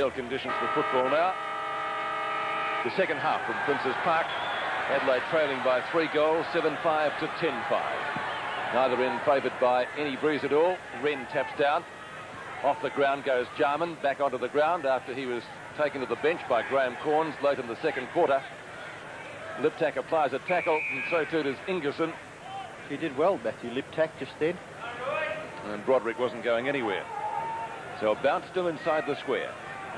ideal conditions for football now. The second half from Princes Park. Adelaide trailing by 3 goals, 7-5 to 10-5. Neither end favoured by any breeze at all. Wren taps down. Off the ground goes Jarman, back onto the ground after he was taken to the bench by Graham Corns late in the second quarter. Liptak applies a tackle, and so too does Ingerson. He did well, Matthew Liptak, just then. And Broderick wasn't going anywhere. So a bounce still inside the square.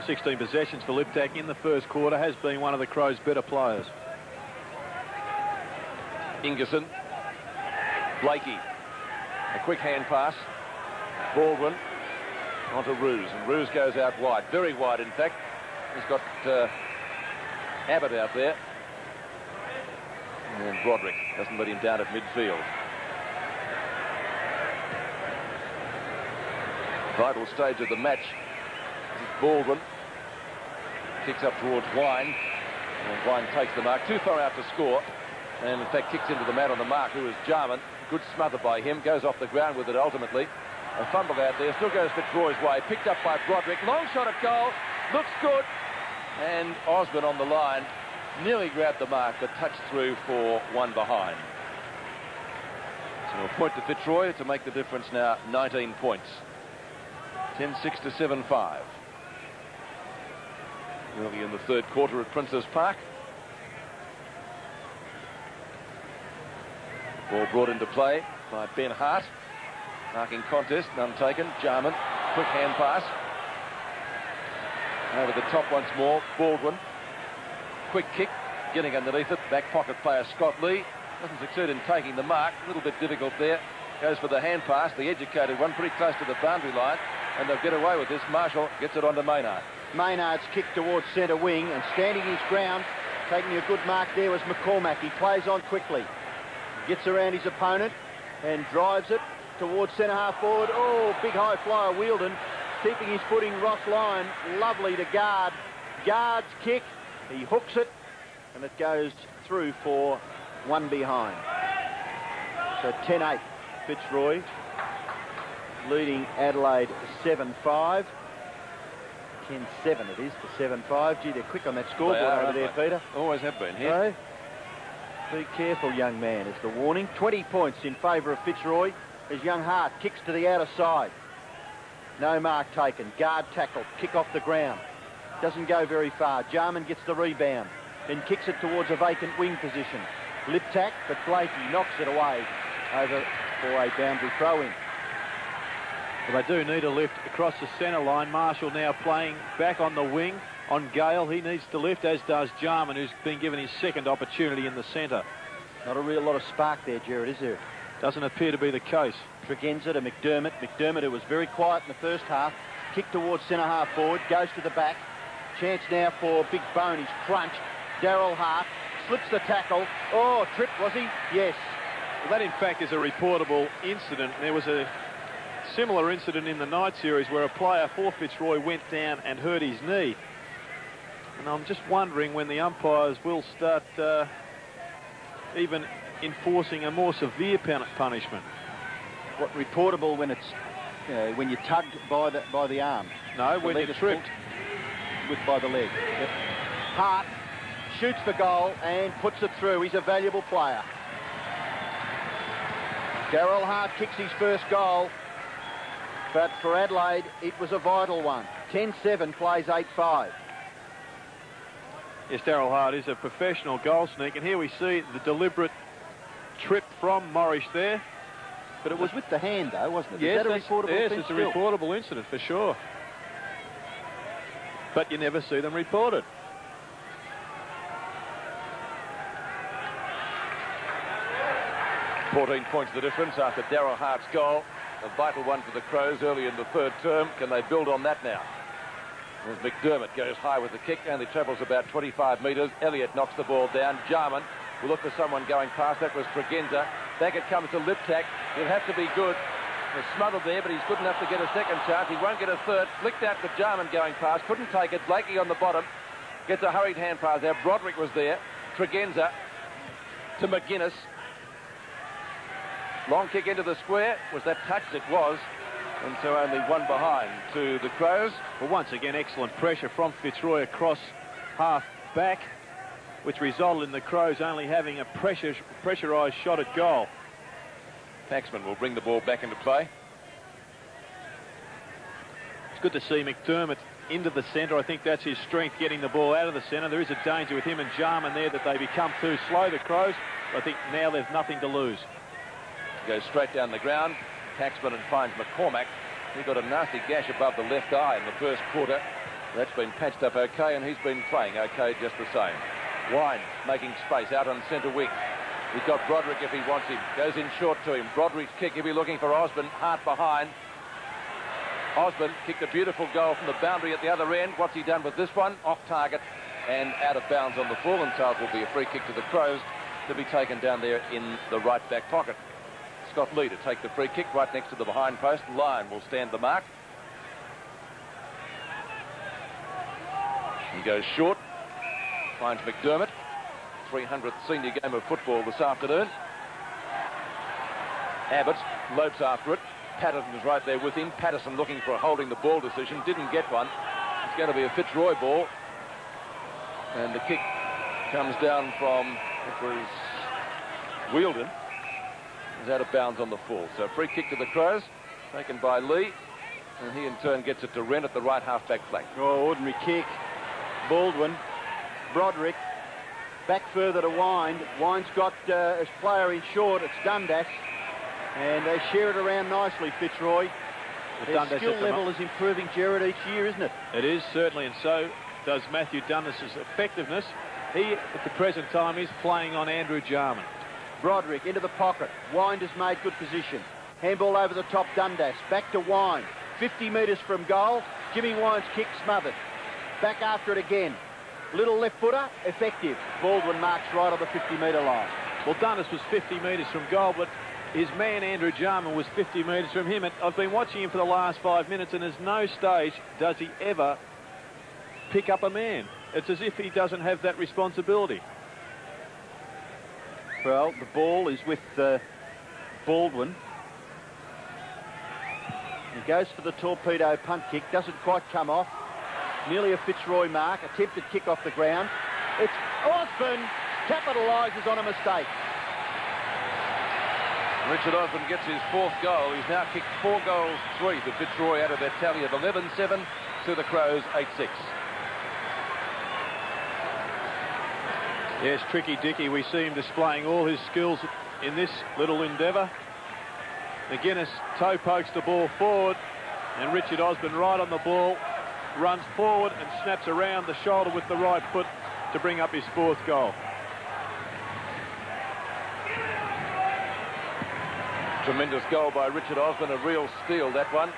16 possessions for Liptak in the first quarter, has been one of the Crows' better players. Ingerson. Blakey. A quick hand pass. Baldwin onto Roos, and Roos goes out wide, very wide in fact. He's got Abbott out there. And Broderick doesn't let him down at midfield. Vital stage of the match. This is Baldwin. Kicks up towards Wine. And Wine takes the mark. Too far out to score. And in fact kicks into the man on the mark, who is Jarman. Good smother by him. Goes off the ground with it ultimately. A fumble out there. Still goes Fitzroy's way. Picked up by Broderick. Long shot at goal. Looks good. And Osborne on the line. Nearly grabbed the mark, but touched through for one behind. So a point to Fitzroy to make the difference now 19 points. 10-6 to 7-5. Early in the third quarter at Princes Park. Ball brought into play by Ben Hart. Marking contest, none taken. Jarman, quick hand pass. Over the top once more, Baldwin. Quick kick, getting underneath it. Back pocket player Scott Lee. Doesn't succeed in taking the mark. A little bit difficult there. Goes for the hand pass, the educated one, pretty close to the boundary line. And they'll get away with this. Marshall gets it onto Maynard. Maynard's kick towards centre wing, and standing his ground, taking a good mark there was McCormack. He plays on quickly. Gets around his opponent and drives it towards centre half forward. Oh, big high flyer Wheeldon, keeping his footing Ross line. Lovely to guard. Guards kick. He hooks it, and it goes through for one behind. So 10-8, Fitzroy leading Adelaide 7-5. 10-7 it is to 7-5. Gee, they're quick on that scoreboard over there, Peter. Always have been here. So, be careful, young man, is the warning. 20 points in favour of Fitzroy as young Hart kicks to the outer side. No mark taken. Guard tackled. Kick off the ground. Doesn't go very far. Jarman gets the rebound. Then kicks it towards a vacant wing position. Liptak, but Blakey knocks it away over for a boundary throw-in. Well, they do need a lift across the centre line. Marshall now playing back on the wing on Gale. He needs to lift, as does Jarman, who's been given his second opportunity in the centre. Not a real lot of spark there, Gerard, is there? Doesn't appear to be the case. Tregenza to McDermott. McDermott, who was very quiet in the first half, kick towards centre half forward, goes to the back. Chance now for Big Bone. He's crunched. Daryl Hart slips the tackle. Oh, tripped, was he? Yes. Well, that in fact is a reportable incident. There was a similar incident in the night series where a player for Fitzroy went down and hurt his knee. And I'm just wondering when the umpires will start even enforcing a more severe punishment. What, reportable when it's when you're tugged by the arm? No, when you're tripped. By the leg. Yep. Hart shoots for goal and puts it through. He's a valuable player. Daryl Hart kicks his first goal, but for Adelaide it was a vital one. 10-7 plays 8-5. Yes, Daryl Hart is a professional goal sneak, and here we see the deliberate trip from Morris there. But it was with the hand, though, wasn't it? Yes, is that a reportable yes, it's a reportable incident for sure. But you never see them reported. "14 points the difference after Daryl Hart's goal. A vital one for the Crows early in the third term. Can they build on that now? As McDermott goes high with the kick, only travels about 25 metres. Elliott knocks the ball down. Jarman will look for someone going past. That was Tregenza. Back it comes to Liptak. He'll have to be good. Was smothered there, but he's good enough to get a second chance. He won't get a third. Flicked out for Jarman going past. Couldn't take it. Blakey on the bottom. Gets a hurried hand pass out. Broderick was there. Tregenza to McGuinness. Long kick into the square. Was that touched? It was. And so only one behind to the Crows. Well, once again, excellent pressure from Fitzroy across half back, which resulted in the Crows only having a pressurised shot at goal. Paxman will bring the ball back into play. It's good to see McDermott into the centre. I think that's his strength, getting the ball out of the centre. There is a danger with him and Jarman there that they become too slow, the Crows. But I think now there's nothing to lose. Goes straight down the ground. Paxman and finds McCormack. He got a nasty gash above the left eye in the first quarter. That's been patched up okay, and he's been playing okay just the same. Wine making space out on centre wing. He's got Broderick if he wants him. Goes in short to him. Broderick's kick, he'll be looking for Osborne. Hart behind. Osborne kicked a beautiful goal from the boundary at the other end. What's he done with this one? Off target and out of bounds on the full, and so it will be a free kick to the Crows to be taken down there in the right back pocket. Scott Lee to take the free kick right next to the behind post. Lyon will stand the mark. He goes short. Finds McDermott. 300th senior game of football this afternoon. Abbott lopes after it. Patterson is right there with him. Patterson looking for a holding the ball decision. Didn't get one. It's going to be a Fitzroy ball. And the kick comes down from, it was Wheeldon. Is out of bounds on the full. So free kick to the Crows, taken by Lee, and he in turn gets it to Wren at the right half-back flank. Oh, ordinary kick. Baldwin, Broderick, back further to Wine. Wine's got his player in short. It's Dundas, and they share it around nicely, Fitzroy. Their skill level is improving, Gerard, each year, isn't it? It is, certainly, and so does Matthew Dundas's effectiveness. He, at the present time, is playing on Andrew Jarman. Broderick into the pocket. Wine has made good position. Handball over the top, Dundas. Back to Wine. 50 metres from goal. Jimmy Wine's kick smothered. Back after it again. Little left footer, effective. Baldwin marks right on the 50-metre line. Well, Dundas was 50 metres from goal, but his man Andrew Jarman was 50 metres from him. And I've been watching him for the last 5 minutes, and there's no stage does he ever pick up a man. It's as if he doesn't have that responsibility. Well, the ball is with Baldwin. He goes for the torpedo punt kick. Doesn't quite come off. Nearly a Fitzroy mark. Attempted kick off the ground. It's Osborne capitalises on a mistake. Richard Osborne gets his 4th goal. He's now kicked 4 goals, 3 to Fitzroy out of their tally of 11-7 to the Crows 8-6. Yes, Tricky Dicky, we see him displaying all his skills in this little endeavour. McGuinness toe pokes the ball forward, and Richard Osborne right on the ball, runs forward and snaps around the shoulder with the right foot to bring up his 4th goal. Tremendous goal by Richard Osborne, a real steal, that one.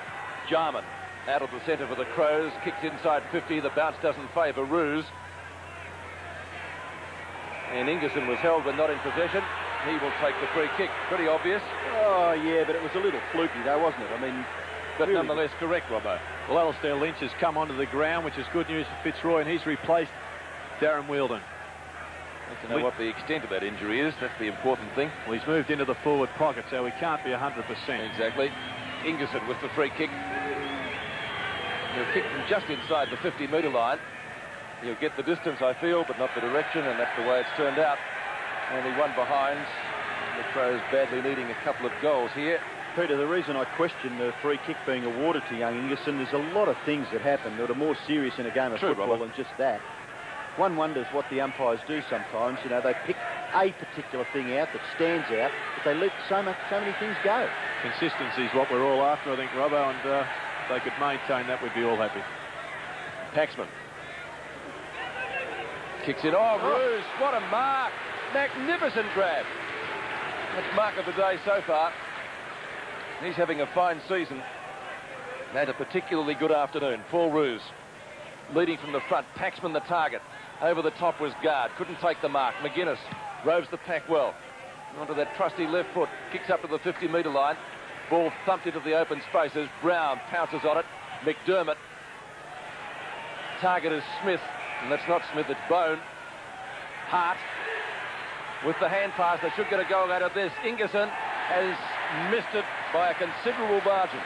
Jarman out of the centre for the Crows, kicks inside 50, the bounce doesn't favour Roos. And Ingerson was held but not in possession. He will take the free kick. Pretty obvious. Oh, yeah, but it was a little fluky, though, wasn't it? I mean, but really nonetheless correct, Robbo. Well, Alistair Lynch has come onto the ground, which is good news for Fitzroy, and he's replaced Darren Wheeldon. To know what the extent of that injury is, that's the important thing. Well, he's moved into the forward pocket, so he can't be 100%. Exactly. Ingerson with the free kick. He'll kick from just inside the 50-metre line. He'll get the distance, I feel, but not the direction, and that's the way it's turned out. Only one behind. The Crows badly needing a couple of goals here. Peter, the reason I question the free kick being awarded to young Ingerson, there's a lot of things that happen that are more serious in a game of football than just that. One wonders what the umpires do sometimes. You know, they pick a particular thing out that stands out, but they let so many things go. Consistency is what we're all after, I think, Robbo, and if they could maintain that, we'd be all happy. Paxman kicks it. Oh, Roos, what a mark. Magnificent grab. That's mark of the day so far. He's having a fine season. Had a particularly good afternoon for Roos. Leading from the front, Paxman the target. Over the top was Guard. Couldn't take the mark. McGuinness roves the pack well. Onto that trusty left foot. Kicks up to the 50-metre line. Ball thumped into the open spaces. Brown pounces on it. McDermott. Target is Smith. And that's not Smith, it's Bone. Hart with the hand pass. They should get a goal out of this. Ingerson has missed it by a considerable margin.